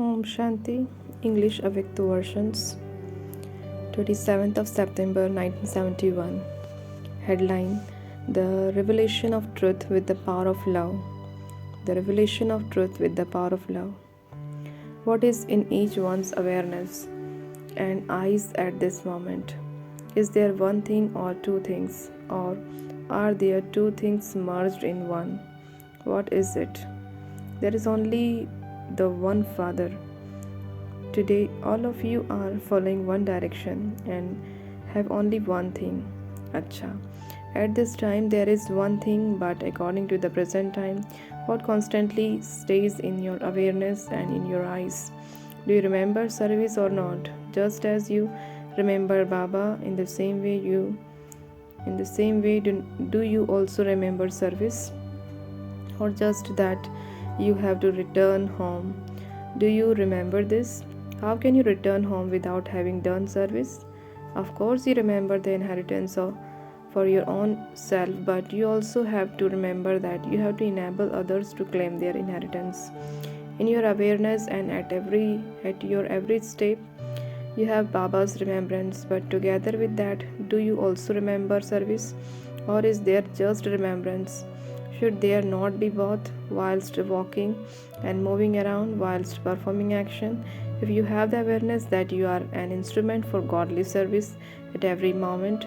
Om Shanti, English avyakt versions, 27th of September 1971. Headline: The Revelation of Truth with the Power of Love. The Revelation of Truth with the Power of Love. What is in each one's awareness and eyes at this moment? Is there one thing or two things, or are there two things merged in one? What is it? There is only the one Father. Today, all of you are following one direction and have only one thing. Acha. At this time, there is one thing, but according to the present time, what constantly stays in your awareness and in your eyes? Do you remember service or not? Just as you remember Baba, in the same way do you also remember service? Or just that you have to return home? Do you remember this? How can you return home without having done service? Of course, you remember the inheritance for your own self, but you also have to remember that you have to enable others to claim their inheritance. In your awareness and at your every step, you have Baba's remembrance, but together with that, do you also remember service? Or is there just remembrance? Should there not be both whilst walking and moving around, whilst performing action? If you have the awareness that you are an instrument for godly service at every moment,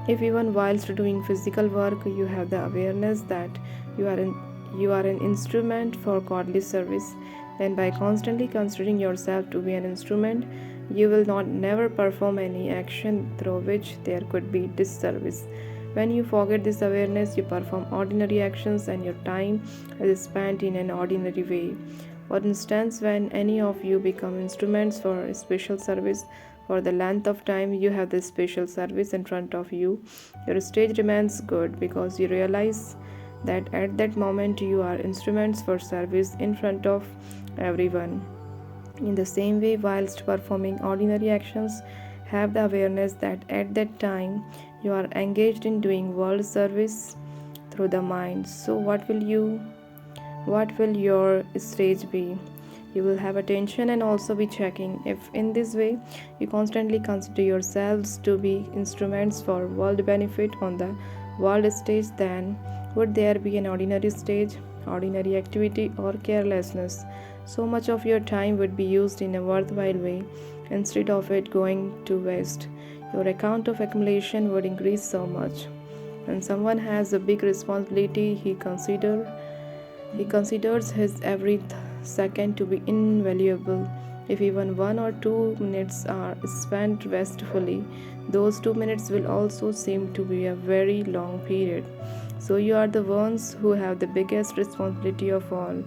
if even whilst doing physical work you have the awareness that you are an instrument for godly service, then by constantly considering yourself to be an instrument, you will not never perform any action through which there could be disservice. When you forget this awareness, you perform ordinary actions and your time is spent in an ordinary way. For instance, when any of you become instruments for a special service, for the length of time you have this special service in front of you, your stage remains good because you realize that at that moment you are instruments for service in front of everyone. In the same way, whilst performing ordinary actions, have the awareness that at that time you are engaged in doing world service through the mind. So what will your stage be? You will have attention and also be checking. If in this way you constantly consider yourselves to be instruments for world benefit on the world stage, then would there be an ordinary stage, ordinary activity, or carelessness? So much of your time would be used in a worthwhile way instead of it going to waste. Your account of accumulation would increase so much. When someone has a big responsibility, he considers his every second to be invaluable. If even 1 or 2 minutes are spent wastefully, those 2 minutes will also seem to be a very long period. So you are the ones who have the biggest responsibility of all.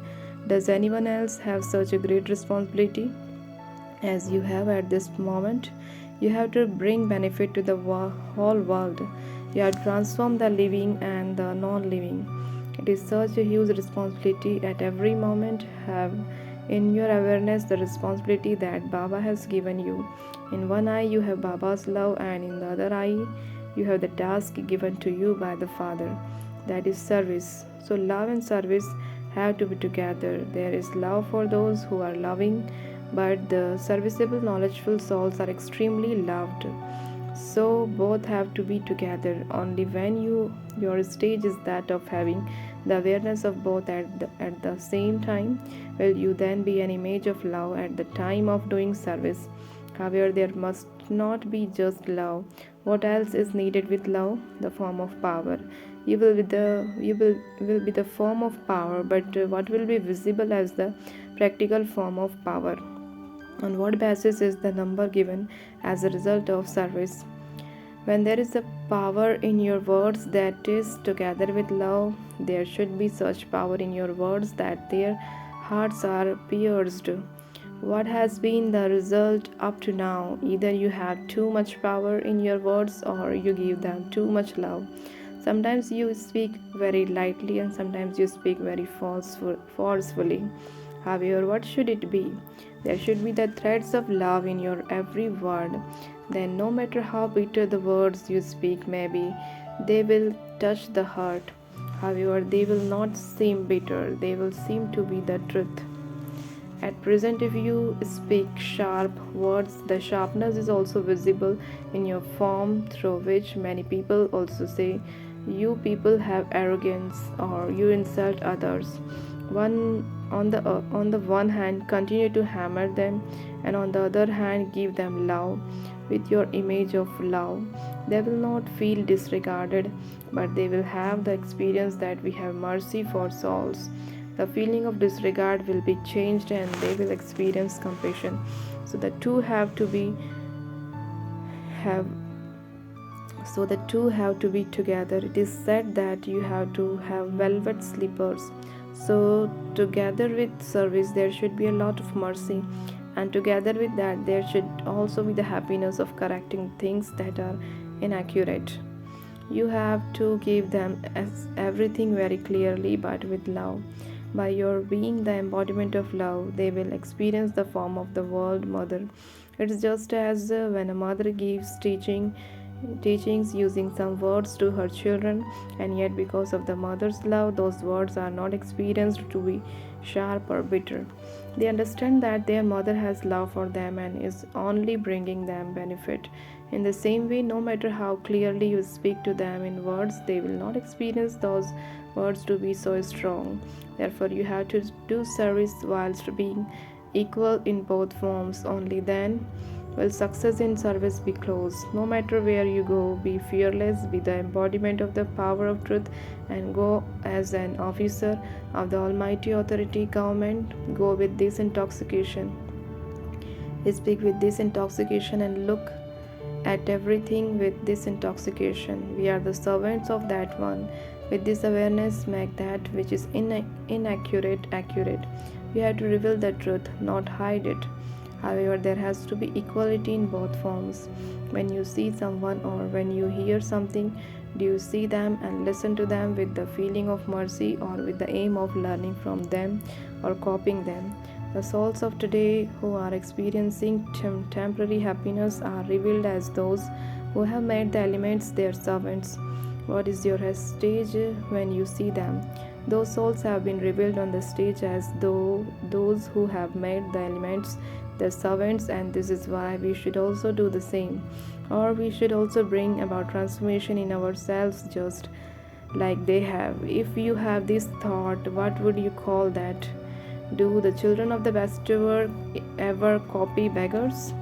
Does anyone else have such a great responsibility as you have at this moment? You have to bring benefit to the whole world. You have to transform the living and the non-living. It is such a huge responsibility at every moment. Have in your awareness the responsibility that Baba has given you. In one eye you have Baba's love, and in the other eye you have the task given to you by the Father. That is service. So love and service have to be together. There is love for those who are loving, but the serviceable, knowledgeful souls are extremely loved. So both have to be together. Only when your stage is that of having the awareness of both at the same time will you then be an image of love at the time of doing service. However, there must not be just love. What else is needed with love? The form of power. You will be the form of power, but what will be visible as the practical form of power? On what basis is the number given as a result of service? When there is a power in your words that is together with love, there should be such power in your words that their hearts are pierced. What has been the result up to now? Either you have too much power in your words or you give them too much love. Sometimes you speak very lightly and sometimes you speak very forcefully. However, what should it be? There should be the threads of love in your every word. Then, no matter how bitter the words you speak may be, they will touch the heart. However, they will not seem bitter, they will seem to be the truth. At present, if you speak sharp words, the sharpness is also visible in your form, through which many people also say, "You people have arrogance," or "You insult others." On the one hand, continue to hammer them, and on the other hand, give them love with your image of love. They will not feel disregarded, but they will have the experience that we have mercy for souls. The feeling of disregard will be changed and they will experience compassion. So the two have to be have the two have to be together. It is said that you have to have velvet slippers. So together with service there should be a lot of mercy, and together with that there should also be the happiness of correcting things that are inaccurate. You have to give them everything very clearly but with love. By your being the embodiment of love, they will experience the form of the world mother. It's just as when a mother gives teachings using some words to her children, and yet because of the mother's love, those words are not experienced to be sharp or bitter. They understand that their mother has love for them and is only bringing them benefit. In the same way, no matter how clearly you speak to them in words, they will not experience those words to be so strong. Therefore, you have to do service whilst being equal in both forms. Only then will success in service be close. No matter where you go, be fearless, be the embodiment of the power of truth, and go as an officer of the Almighty Authority Government. Go with this intoxication. Speak with this intoxication and look at everything with this intoxication. We are the servants of that one. With this awareness, make that which is inaccurate accurate. We have to reveal the truth, not hide it. However, there has to be equality in both forms. When you see someone or when you hear something, do you see them and listen to them with the feeling of mercy or with the aim of learning from them or copying them? The souls of today who are experiencing temporary happiness are revealed as those who have made the elements their servants. What is your stage when you see them? Those souls have been revealed on the stage as though those who have made the elements their servants, and this is why we should also do the same. Or we should also bring about transformation in ourselves just like they have. If you have this thought, what would you call that? Do the children of the best ever copy beggars?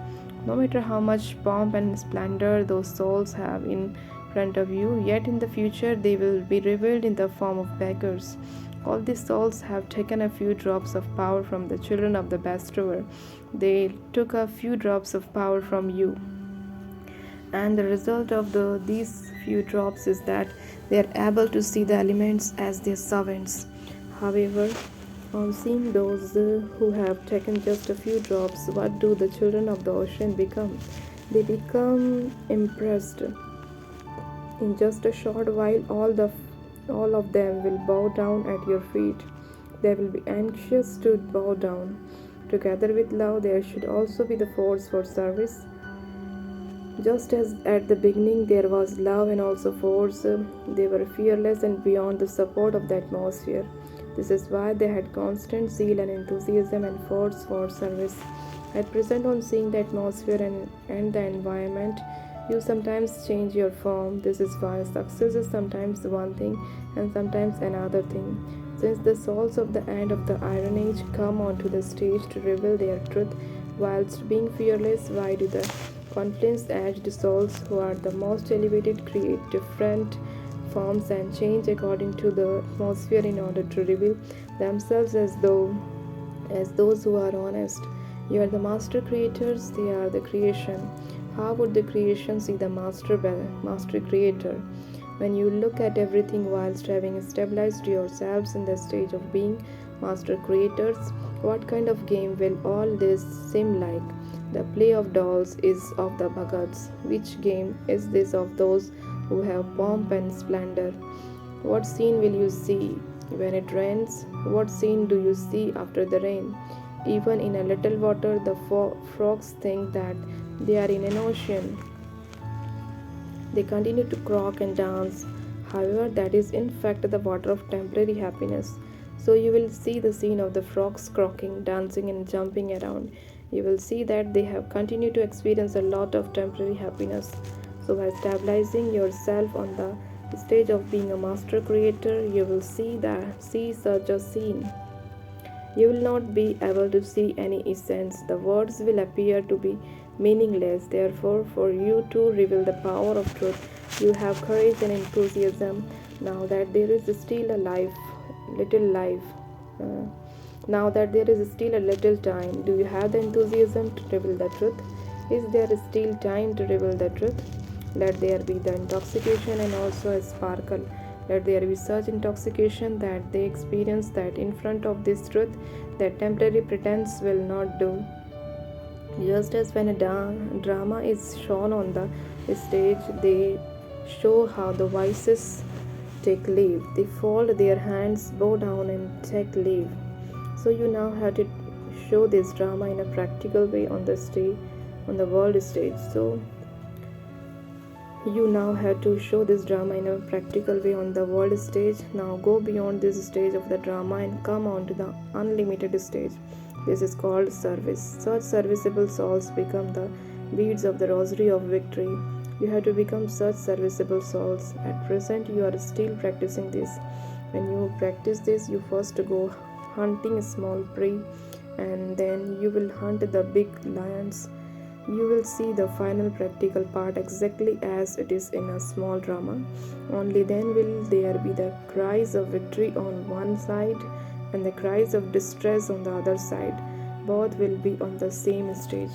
No matter how much pomp and splendor those souls have in front of you, yet in the future they will be revealed in the form of beggars. All these souls have taken a few drops of power from the children of the best ever. They took a few drops of power from you. And the result of these few drops is that they are able to see the elements as their servants. However, on seeing those who have taken just a few drops, what do the children of the ocean become? They become impressed. In just a short while, all of them will bow down at your feet. They will be anxious to bow down. Together with love, there should also be the force for service. Just as at the beginning there was love and also force, they were fearless and beyond the support of the atmosphere. This is why they had constant zeal and enthusiasm and force for service. At present, on seeing the atmosphere and the environment, you sometimes change your form. This is why success is sometimes one thing and sometimes another thing. Since the souls of the end of the Iron Age come onto the stage to reveal their truth whilst being fearless, why do the confluence-edged souls who are the most elevated create different forms and change according to the atmosphere in order to reveal themselves as those who are honest? You are the master creators, they are the creation. How would the creation see the master creator? When you look at everything whilst having stabilized yourselves in the stage of being master creators, what kind of game will all this seem like? The play of dolls is of the bhagats. Which game is this of those who have pomp and splendor? What scene will you see when it rains? What scene do you see after the rain? Even in a little water, the frogs think that they are in an ocean. They continue to croak and dance. However, that is in fact the water of temporary happiness. So you will see the scene of the frogs croaking, dancing, and jumping around. You will see that they have continued to experience a lot of temporary happiness. So by stabilizing yourself on the stage of being a master creator, you will see such a scene. You will not be able to see any essence. The words will appear to be meaningless. Therefore, for you to reveal the power of truth, you have courage and enthusiasm. Now that there is still a little life. uh, Now that there is still a little time, do you have the enthusiasm to reveal the truth? Is there still time to reveal the truth? Let there be the intoxication and also a sparkle. Let there be such intoxication that they experience that in front of this truth, that temporary pretense will not do. Just as when a drama is shown on the stage, they show how the vices take leave. They fold their hands, bow down, and take leave. So you now have to show this drama in a practical way on the stage, on the world stage. So you now have to show this drama in a practical way on the world stage. Now go beyond this stage of the drama and come on to the unlimited stage. This is called service. Such serviceable souls become the beads of the rosary of victory. You have to become such serviceable souls. At present, you are still practicing this. When you practice this, you first go hunting small prey, and then you will hunt the big lions. You will see the final practical part exactly as it is in a small drama. Only then will there be the cries of victory on one side and the cries of distress on the other side. Both will be on the same stage.